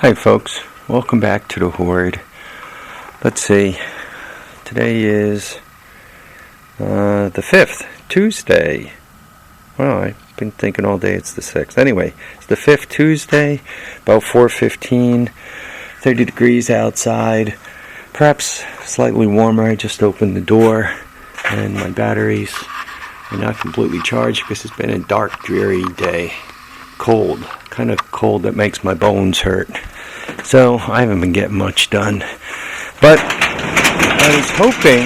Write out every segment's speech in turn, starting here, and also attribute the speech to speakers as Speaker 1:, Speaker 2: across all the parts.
Speaker 1: Hi folks, welcome back to the Horde. Let's see, today is the 5th, Tuesday. Well, I've been thinking all day it's the 6th. Anyway, it's the 5th Tuesday, about 4:15, 30 degrees outside, perhaps slightly warmer. I just opened the door and my batteries are not completely charged because it's been a dark, dreary day. Cold, kind of cold that makes my bones hurt. So I haven't been getting much done. But I was hoping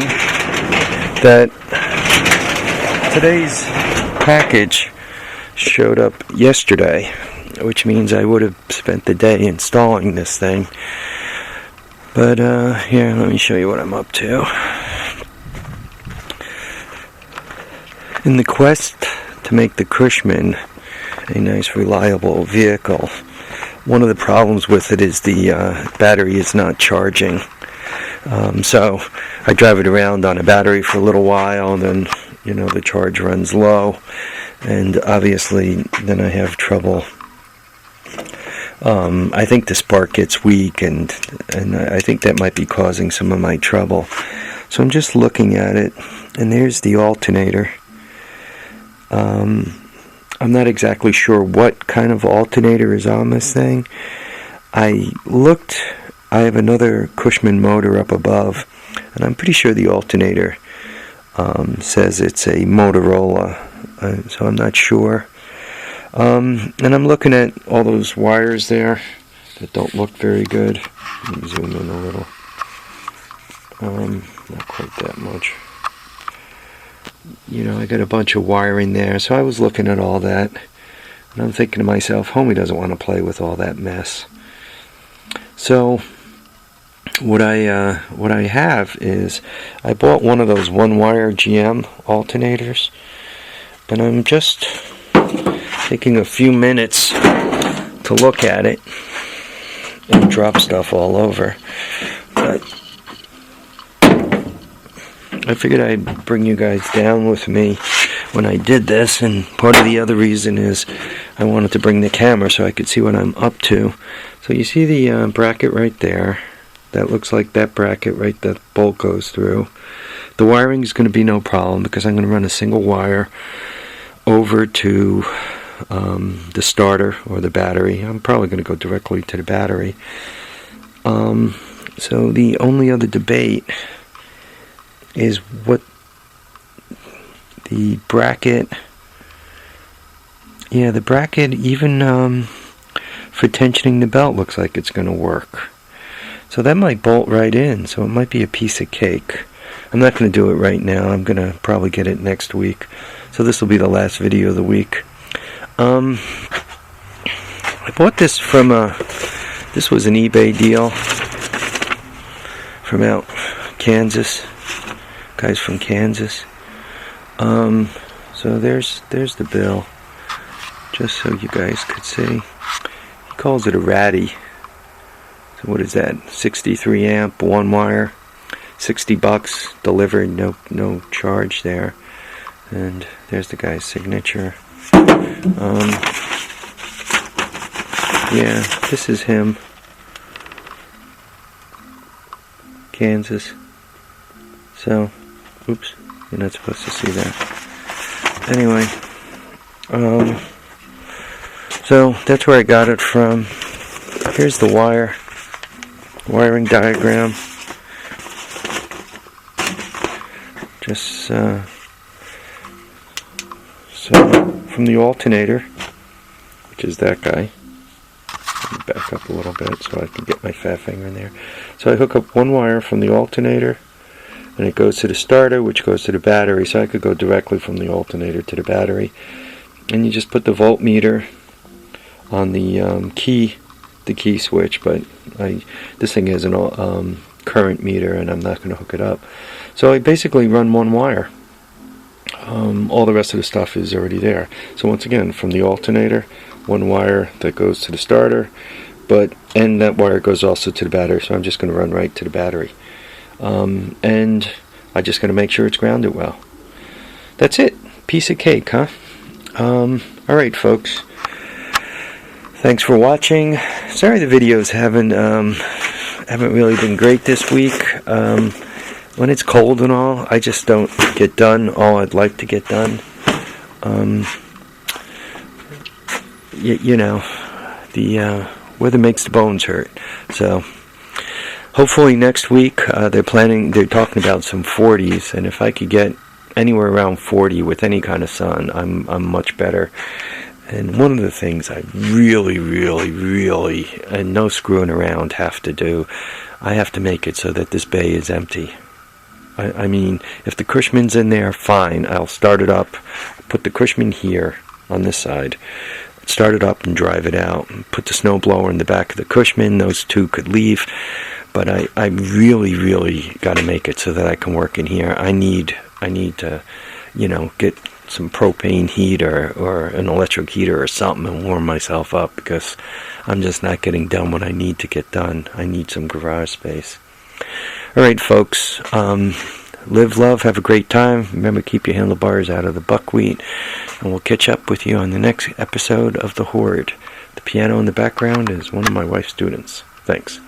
Speaker 1: that today's package showed up yesterday, which means I would have spent the day installing this thing. But here, let me show you what I'm up to. In the quest to make the Cushman a nice, reliable vehicle, one of the problems with it is the battery is not charging. So I drive it around on a battery for a little while, and then the charge runs low, and obviously then I have trouble. I think the spark gets weak, and I think that might be causing some of my trouble. So I'm just looking at it, and there's the alternator. I'm not exactly sure what kind of alternator is on this thing. I have another Cushman motor up above, and I'm pretty sure the alternator says it's a Motorola, so I'm not sure. And I'm looking at all those wires there that don't look very good. Let me zoom in a little. Not quite that much. I got a bunch of wiring there, so I was looking at all that, and I'm thinking to myself, homie doesn't want to play with all that mess. So what I have is I bought one of those one-wire GM alternators, and I'm just taking a few minutes to look at it and drop stuff all over. But I figured I'd bring you guys down with me when I did this, and part of the other reason is I wanted to bring the camera so I could see what I'm up to. So you see the bracket right there. That looks like that bracket right, that bolt goes through. The wiring is going to be no problem because I'm going to run a single wire over to the starter or the battery. I'm probably going to go directly to the battery. So the only other debate is what the bracket, the bracket, even for tensioning the belt, looks like it's going to work. So that might bolt right in, so it might be a piece of cake. I'm not going to do it right now. I'm going to probably get it next week. So this will be the last video of the week. I bought this from this was an eBay deal from out Kansas. Guys from Kansas. So there's the bill, just so you guys could see. He calls it a ratty. So what is that? 63 amp, one wire, $60 delivered, no charge there. And there's the guy's signature. Yeah, this is him. Kansas. So, oops, you're not supposed to see that. Anyway, so that's where I got it from. Here's the wiring diagram. Just so from the alternator, which is that guy. Let me back up a little bit so I can get my fat finger in there. So I hook up one wire from the alternator, and it goes to the starter, which goes to the battery, so I could go directly from the alternator to the battery. And you just put the voltmeter on the key switch, but this thing has an current meter, and I'm not going to hook it up. So I basically run one wire. All the rest of the stuff is already there. So once again, from the alternator, one wire that goes to the starter, and that wire goes also to the battery, so I'm just going to run right to the battery. And I'm just going to make sure it's grounded well. That's it. Piece of cake, huh? Alright folks. Thanks for watching. Sorry the videos haven't really been great this week. When it's cold and all, I just don't get done all I'd like to get done. You know, the weather makes the bones hurt. So hopefully next week they're talking about some 40s, and if I could get anywhere around 40 with any kind of sun, I'm much better. And one of the things I really, and no screwing around, have to do, I have to make it so that this bay is empty. I mean, if the Cushman's in there, fine, I'll start it up, put the Cushman here on this side, start it up and drive it out, put the snowblower in the back of the Cushman. Those two could leave, but I really got to make it so that I can work in here. I need to, you know, get some propane heat or an electric heater or something and warm myself up, because I'm just not getting done what I need to get done. I need some garage space. Alright folks, live, love, have a great time. Remember, keep your handlebars out of the buckwheat, and we'll catch up with you on the next episode of The Horde. The piano in the background is one of my wife's students. Thanks.